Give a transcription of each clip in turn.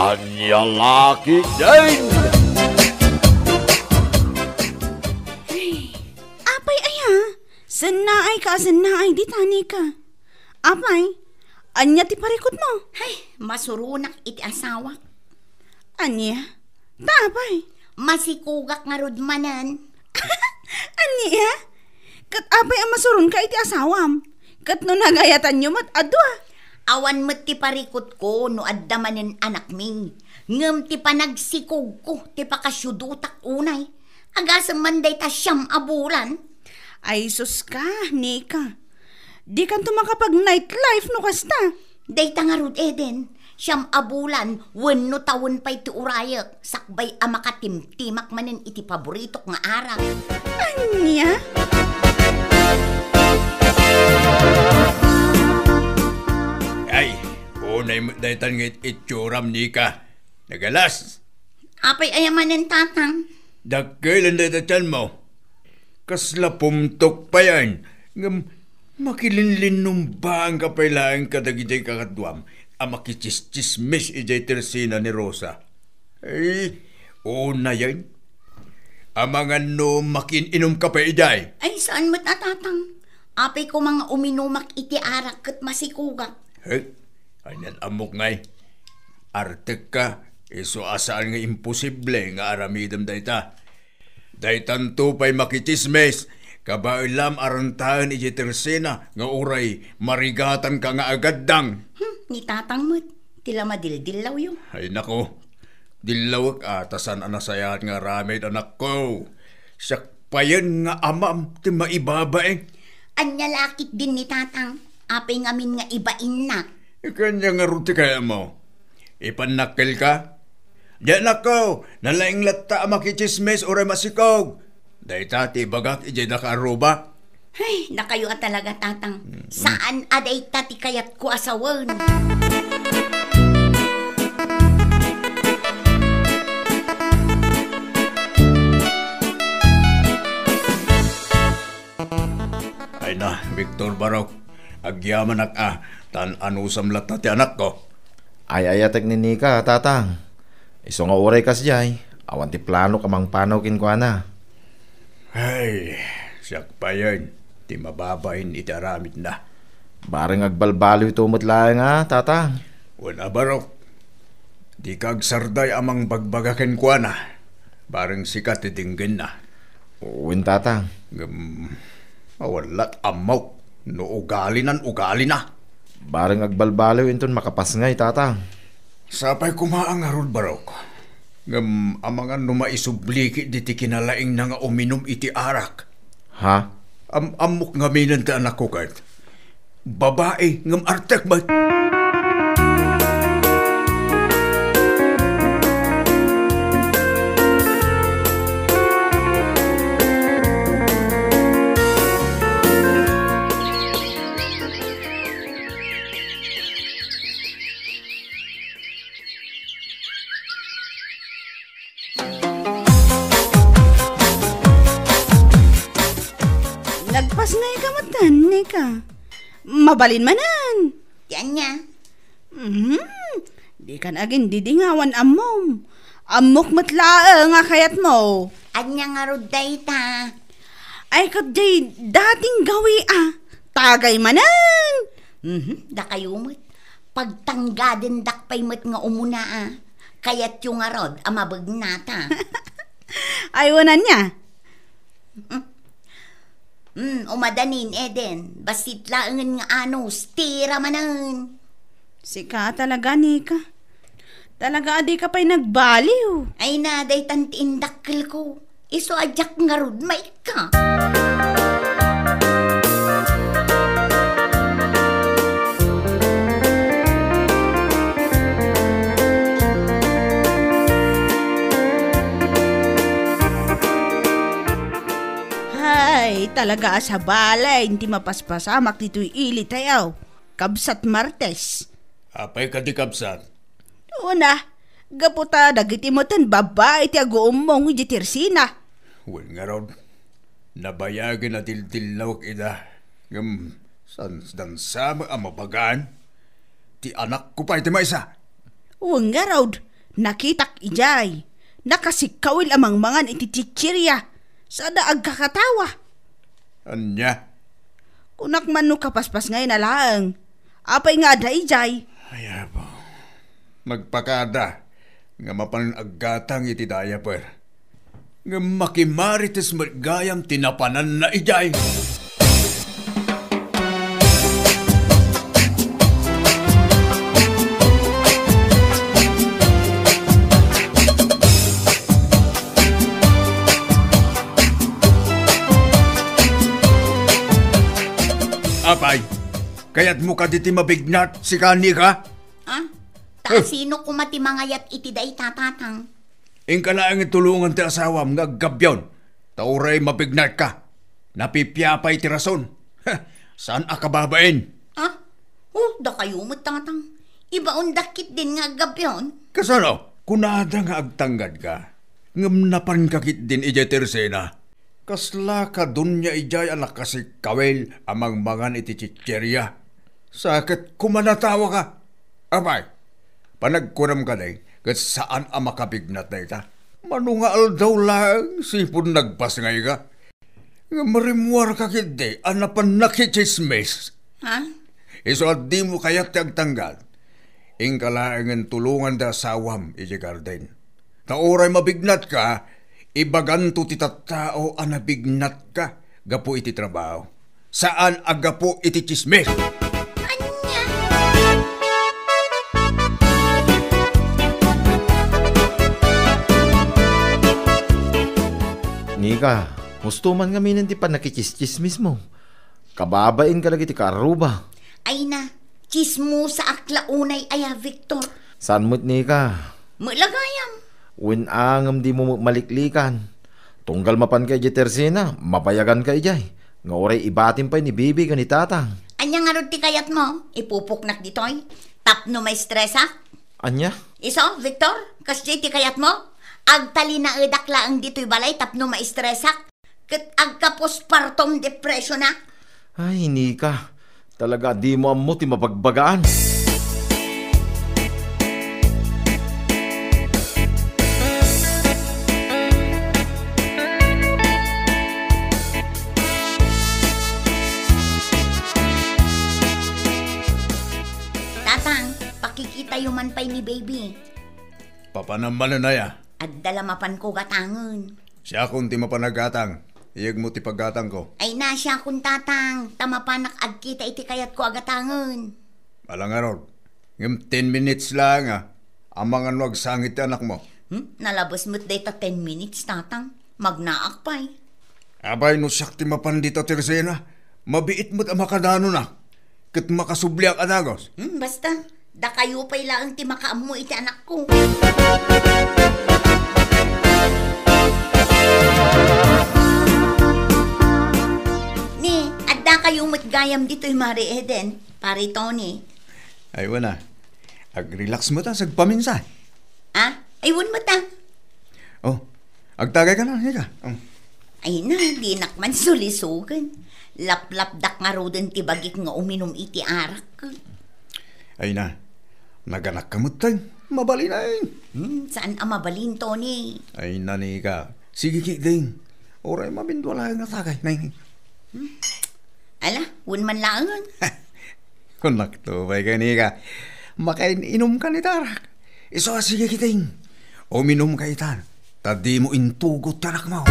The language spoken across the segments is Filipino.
Anyang laki din! Apay aya, sanaay di tani ka. Apay, anya ti parikot mo? Ay, masurunak iti asawa. Anya? Tapay. Masikugak nga rudmanan. Anya? Kat apay ang masurun ka iti asawam. Kat no nagayatan nyo mat adwa. Awan mo't ti parikot ko no addamanin anak ming. Ngem ti panagsikog ko ti pakasyudutak unay. Agasam manday ta siyam abulan. Ay sus ka, Nika. Di kan tumakapag nightlife no kasta. Day ta nga rud Eden. Siyam abulan, wenno tawon pa'y ti urayak. Sakbay amakatimtimak manen iti paboritok nga arak. Anya? Ay, unay mo daytan ngit itsuram ni ka. Nagalas. Apay ayamanen tatang. Dakailan daytan mo. Kasla pumtok pa yan. Ngam, makilinlin nung ba ang kapailaan kadagitay kakadwam. Ang makichischismis ijay tersina ni Rosa. Ay, una yan. Ang mga no makininom ka pa ijay. Ay, saan mo't natatang? Apay ko mga uminumak iti arak kat masikugak. Hey, anyan amok ngay. Artek ka, iso asaan nga imposible nga aramidam dayta. Daytan to pa'y makichismis. Kabailam arantahan iti tersina nga uray marigatan ka nga agadang. Ni tatang mo't, tila madildilaw yung. Ay nako, dilawak atasan anasayahat nga ramid anak ko. Siyak pa yan nga amam, ti maibaba eh. Anya lakit din ni tatang, apay ngamin nga ibain na. Kanya nga ruti kaya mo. Ipanakil ka? Diyan ako, nalaing lata makichismes oray masikog. Dayta ti bagak ijay nakaruba. Ay, nakayo at talaga tatang. Saan aday tati kayat ko asawan? Ay na, Victor Barok. Agyaman tan anusam lata ti anak ko. Ay ayatek ni Nika, tatang. Iso nga oray kas jay. Awan ti plano kamang panaw kinkwana. Ay, siyak pa yan. Ti mababain iti aramid na. Bareng agbalbalo ito umutlayan nga, tatang. Wala Barok. Di kagsarday amang bagbagaken kwa na. Bareng sikat itinggin na. Uwin, tatang. Mawalat amaw. No ugali na. Bareng agbalbalo inton makapas ngay, tatang. Sapay kumaang arod Barok. Amangan numaisubliki di ti kinalaing na nga uminom iti arak. Ha? Amok nga minan ta anak ko kahit. Babae ngam artek ba? Nagpas ngay ka matan, Nika. Mabalin manan. Yan niya. Di kan agin didingawan amom. Amok matla nga kayat mo. Anya nga rod dayta. Ay kaday dating gawi Tagay manan. Da kayo mo't. Pagtanggaden dakpay mo't nga umuna Kayat yung nga rod amabag nata. Aywanan niya. Umadanin Eden. Basit laangan nga stira manan. Sika talaga, Nika. Talaga adi ka pa'y nagbaliw. Ay na, day tantiin dakil ko. Iso adyak nga rod, may ka. Ay, talaga sa balay, hindi mapaspasamak dito'y ili tayaw. Kabsat Martes. Apay ka di kapsat. Una, gaputa dagiti mo tan babae ti aguumong iti tersina. Well nga raw, nabayagin na tiltilaw ida. San sama ang mabagaan. Ti anak ko pa iti maisa. Uwang nga raw, Nakitak ijay, nakasikawil amang mangan iti chichirya, sa daag kakatawa. Anya? Kunak man no kapaspas ngayon na lang, apay nga da ijay. Ayabo. Magpakada nga mapanagagatang iti diaper. Nga makimarites magayam tinapanan na ijay. Apay, kaya't mo ka diti mabignat si kani ka? Ah? Sino kumatimangayat iti day tatatang? Ingkalaang itulungan ti asawam nga gabyon. Tauray mabignat ka. Napipiyapay ti rason. Saan akababain? Ah? Da kayo mo tatang. Ibaon dakit din nga gabyon. Kasano? Kunada nga agtanggad ka. Ngam napan kakit din ijay tersena. Kasla ka dun niya ijay anak kasi kawel amang mangan iti chicherya. Sakit kumanatawa ka. Abay, panagkuram ka day, kat saan ang makabignat na ita? Manungal daw lang, sipon nagpas ngay ka. Nga marimuar ka kiti, anapan nakichismis. Ha? Iso at di mo kaya't agtanggal. Ingkalaangan tulungan da sawam iti garden. Taoray mabignat ka, ibaganto ti tattao anabignat ka, gapo iti trabaho. Saan agapo iti chismis? Anya? Nika, gusto man kami nanti pa nakikis-chismis mo. Kababain ka lagi ti karuba. Ay na, chismo sa aklaunay aya, Victor. Saan mo't Nika? Malagayam. Win angam di mo maliklikan. Tunggal mapan kay Tersena, mapayagan ka ijay. Nga oray ibatin pa ni Bibi ka ni Tatang. Anya nga ron ti kayat mo? Ipupuknak ditoy? Tapno may stressa? Anya? Iso, Victor? Kasi ti kayat mo? Agtali na edakla ang dito'y balay tapno may stressa? Kat agka postpartum depression na? Ay, Nika. Talaga di mo amo ti mapagbagaan. Tayo man pa'y ni baby. Papanaman na ya. At dalamapan ko gatangon. Siya kung ti mapanagatang, iyag mo ti paggatang ko. Ay na siya kung tatang, tamapanak agkita iti kayat ko agatangon. Alang aron, ngam 10 minutes lang amangan wag sangit anak mo. Nalabas mo't data 10 minutes tatang, magnaak pa'y. Abay no siyak ti mapan dito Tersena, mabiit mo't amakadano na. Kat makasubliak adagos. Basta. Da kayo pa'y lang ti makaamu iti anak ko. Ni, at da kayo matgayam dito'y Mari Eden, pari Tony. Ay wala, ag-relax mo ta, sagpaminsan. Ah? Ayun mo ta. Oh, agtagay ka na, higa. Ay na, di nakman sulisugan. Lap-lap dak nga roden ti bagik nga uminom iti arak. Ay na, naganak kamutay, mabali na eh. Saan ang mabalin, Tony? Ay nani ka, sige kiding. Oray mabindwala nga tagay. Ala, wun man langan. Kung naktubay ka ni ka, makain inom ka ni Tarak. Iso sige kiting, uminom ka itan, tadi mo intugot tarak mo.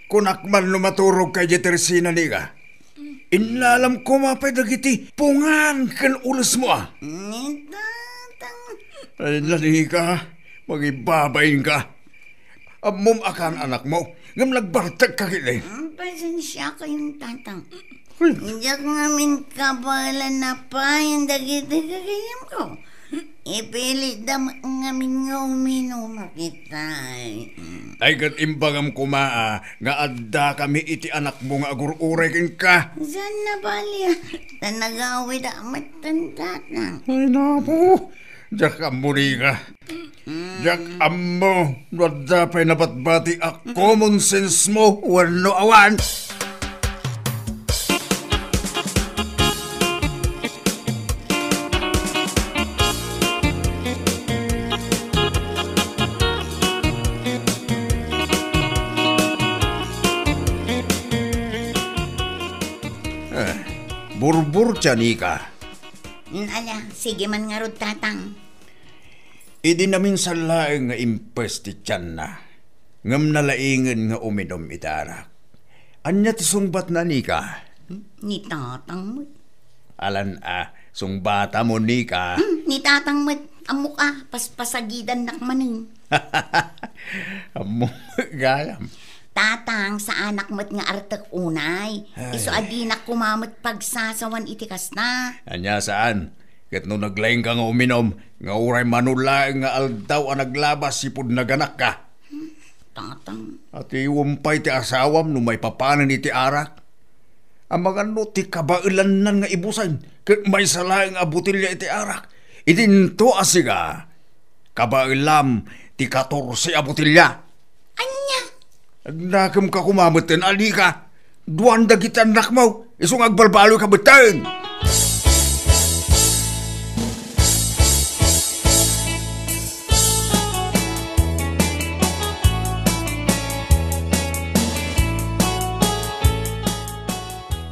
Kunak man lumaturog kay Tersena ni ka. Inalam ko mapay dagiti pungan kan ulos mo Ay lani ka, magibabayin ka. Amom akan anak mo, ngam nagbartag ka kili. Pasensya kayong tatang. Hindi namin kabala na pa yung dagiti kagayam ko. Ipili da ngamin nga uminom kita. Ay kat imbagam kumaa, nga adda kami iti anak mo nga agur-urekin ka. Saan na bali? Tanagawi da matanda. Ay napo, jak amuni ka. Jak ammo, wadda pa'y nabatbati a common sense mo, wano awan. Burbur tiyani ka. Ala, sige man nga rod tatang. Idi namin sa laing nga impes ti tiyan na. Ngam nalaingan nga uminom itarak. Anya ti sungbat na ni ka? Ni tatang mo. Alan sungbata mo ni ka. Ni tatang mo, amok paspasagidan nakmanin. Amo, gayam. Tatang sa anak mo't nga artak unay. Iso adinak kumamot pagsasawan itikas na. Anya saan? Kat no naglaing ka nga uminom, nga uray manulaing nga aldaw ang naglabas sipud naganak ka. Tatang. At iwumpay ti asawam no may papanan iti arak. Ang mga no ti kabailan nan nga ibusan, kat may salaing abutilya iti arak. Idinto asiga, kabailam ti 14 abutilya. Anya? Agnakam ka kumamutin, ali ka. Duwan dagitan nak mo, isong agbalbalo ka betain.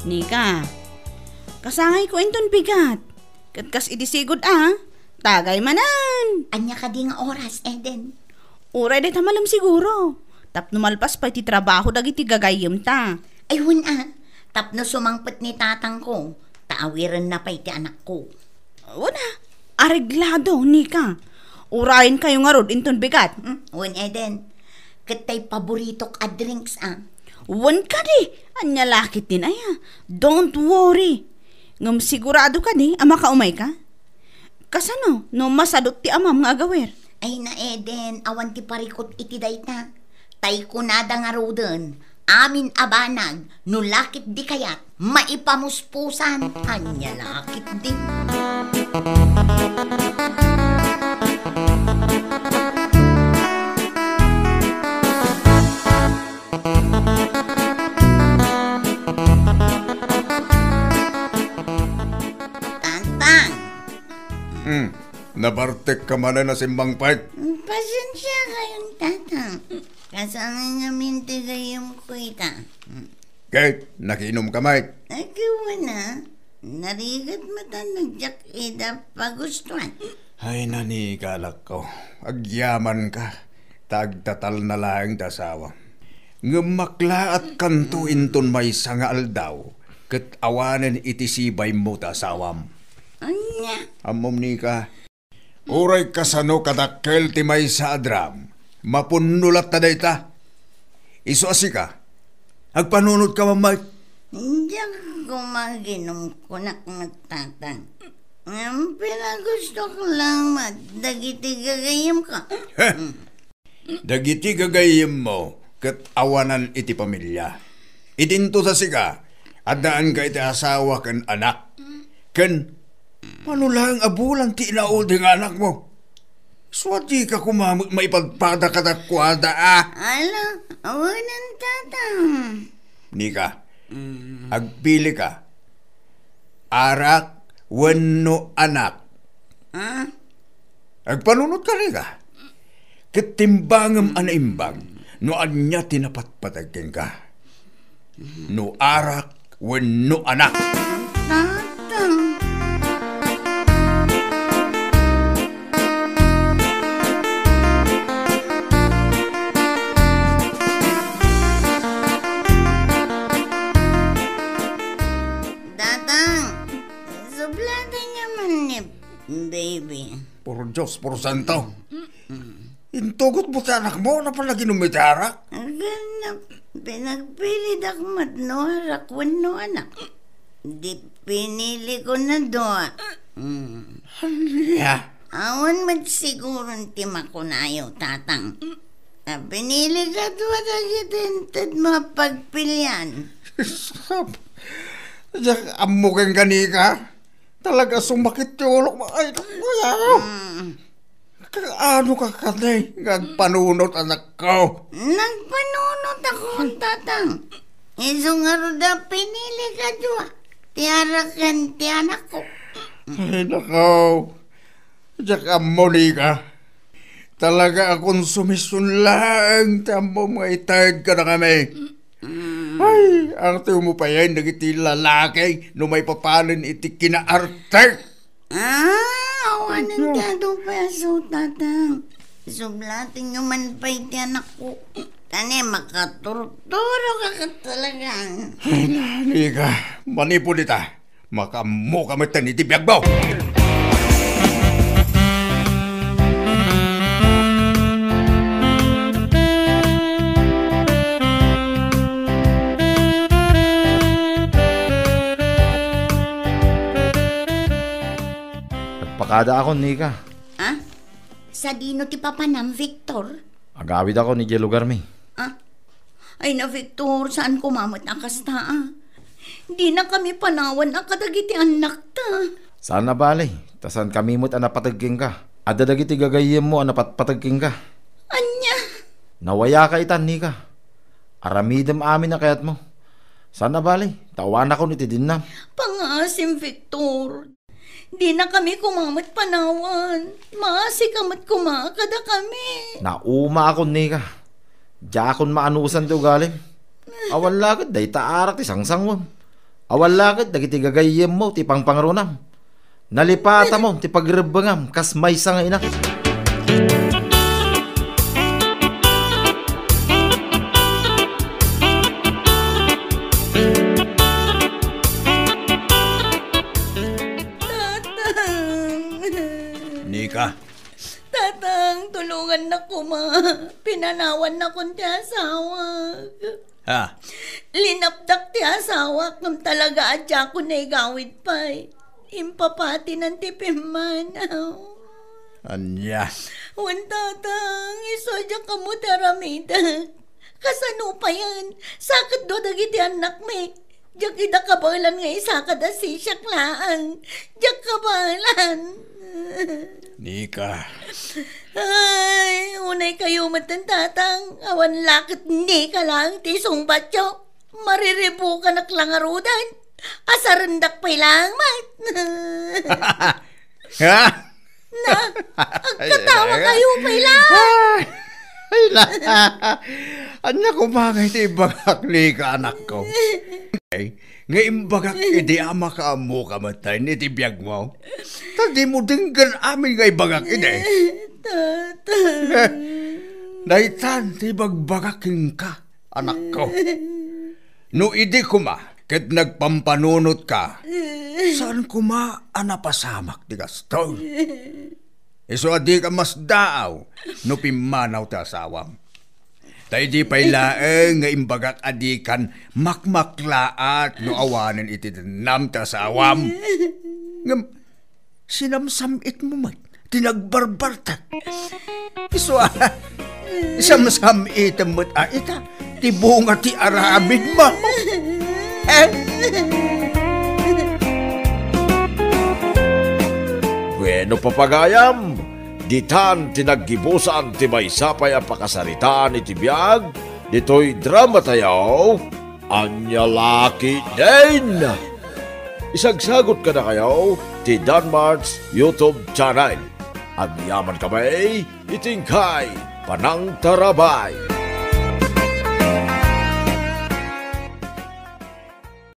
Nika, kasangay ko inton bigat. Katkas idisigod tagay manan. Anya ka di nga oras, Eden. Uray de tamalam siguro. Tapno malpas pa iti trabaho dagiti gagayem ta. Ayun tapno sumangpet ni tatang ko. Taawiran na pa iti anak ko. Wala, areglado, Nika. Urayin kayo nga rod inton bigat. Wen Eden, katay paborito ka drinks Wan ka di, anya lakit din Don't worry. Ngam sigurado ka di, ama ka umay ka? Kasano, no masadot ti amam nga agawer. Ay na Eden, awan ti parikot iti dayta. Tay kunada nga roden, amin abanag, no lakit di kayat, maipamuspusan, anya lakit din. Tantang. Nabartek ka man na simbang pait. Pasensya kayong tatang. Kasama nga minti kayong kuita. Kate, nakiinom ka mait. Ay, kiwa na. Narigat mata nagyak ida pagustuhan. Ay nanigalak ko. Agyaman ka. Tagtatal na lang tasawa. Ngamakla at kanto inton may sanga aldaw. Kat awanen iti sibay mo tasawam. Anya? Amom ni ka. Uray kasano kadakkel ti may sa adram. Mapunulat na dayta. Iso asika. Agpanunod ka mamay. Hindi ako maginom ko na magtatang. Ang pinagusto ko lang dagiti gagayim ka. Dagiti gagayim mo kat awanan iti pamilya. Idinto sa sika. Adaan ka iti asawa kan anak. Kan manulang abulan ti inaol ding anak mo. Swati ka kumamot maipagpada katakwada Ala, awanan tatang. Nika, agpili ka. Arak, wano anak. Agpanunod ka rin ka. Katimbangam anaimbang, no anya tinapatpatagin ka. No arak, wano anak. Tatang. Baby. Puro Diyos, puro santo. Intugot mo sa anak mo na pala ginumitarak. Ganap, pinagpili dakmat no harakwan no anak. Di pinili ko na doa. Halya, Awan magsiguro ti makunayo, tatang. Pinili ka tuwa tagitintad mapagpilyan. Diyak amukin gani ka. Talaga sumakit yung ulo mo. Ay, kuya. Ano ka kanay? Nagpanunot anak ko. Nagpanunot ako, tatang. Isong aruda pinili ka tuwa. Tiarakan ti anak ko. Ay, nakaw. Diyak amuli ka. Talaga akong sumisun lang. Tamo mga itag ka na kami. Ay, arte mo pa yan. Nagiti lalaki. No may papanin iti kinaarte. Awanan ka doon pa so, tatang. Sublatin nyo man pa iti anak ko. Tani, makaturturo ka talaga. Ay, nani ka. Manipulita. Makamu kami iti biyag mo. Nagpakada ako, Nika. Ha? Sa dino ti papanam, Victor? Agawid ako ni lugar mi. Ay na, Victor, saan kumamot ang kasta? Di na kami panawan ang kadagiti anak ta. Saan na bali? Tasan kami mo't anapatagking ka. Adadagiti gagayim mo anapatpatagking ka. Anya? Nawaya ka itan, Nika. Aramidam amin na kayat mo. Saan na bali? Tawan ako ni Tidinam. Pangasim, Victor. Di na kami kumamot panawan. Maasikamat kumakada kami. Nauma ako, Nika. Diya akong maanusan ti ugalim. Awan lakad, day taarak ti sangsangwam. Awan lakad, dagiti gagayim mo, ti pangpangrunam. Nalipata mo, ti pagrebangam, kas may nga ina. Nika. Tatang, tulungan na ko, ma. Pinanawan na kong ti asawag. Ha? Linapdak ti asawak ng talaga adya ko na igawid pa. Impapati ng tipiman. Anya. Wan, tatang, isodya ka mo taramida. Kasano pa yan? Sakit do dagiti anak me. Diyak ida kabalan nga isa kada sisyak laan. Diyak kabalan. Nika. Ay, unay kayo matan, tatang. Awan lakit ni ka lang, tisong batyo. Mariribo ka naklangarudan. Asarandak pa'y lang, mat. Ha? Na, agkatawa kayo pa'y lang. Ay, anya kumangay ti bagak Nika, anak ko. Ay, ngayon bagak iti ama ka mo kamatay ni ti biyag mo. Tadi mo dinggan amin ngay bagak iti. Tatang. Daitan, ti bagbagaking ka, anak ko. No idi kuma, ket nagpampanunot ka, saan kuma anapasamak ti gasto? Iso adi ka mas daaw, no pimanaw ti asawam. Tay di pa'y laeng nga imbagak adikan makmaklaat no awanan iti nam ti asawam. Ngam, sinamsamit mo man, tinagbarbartak. Iso samsamit mo't ita, ti bunga ti arabid mo. Bueno, papagayam, ditan tinaggibusan ti may sapay ang pakasaritaan iti biyag, dito'y drama tayo, anya laki din. Isagsagot ka na kayo, ti Danmar's YouTube channel. Ang yaman kamay, itingkay, panang tarabay.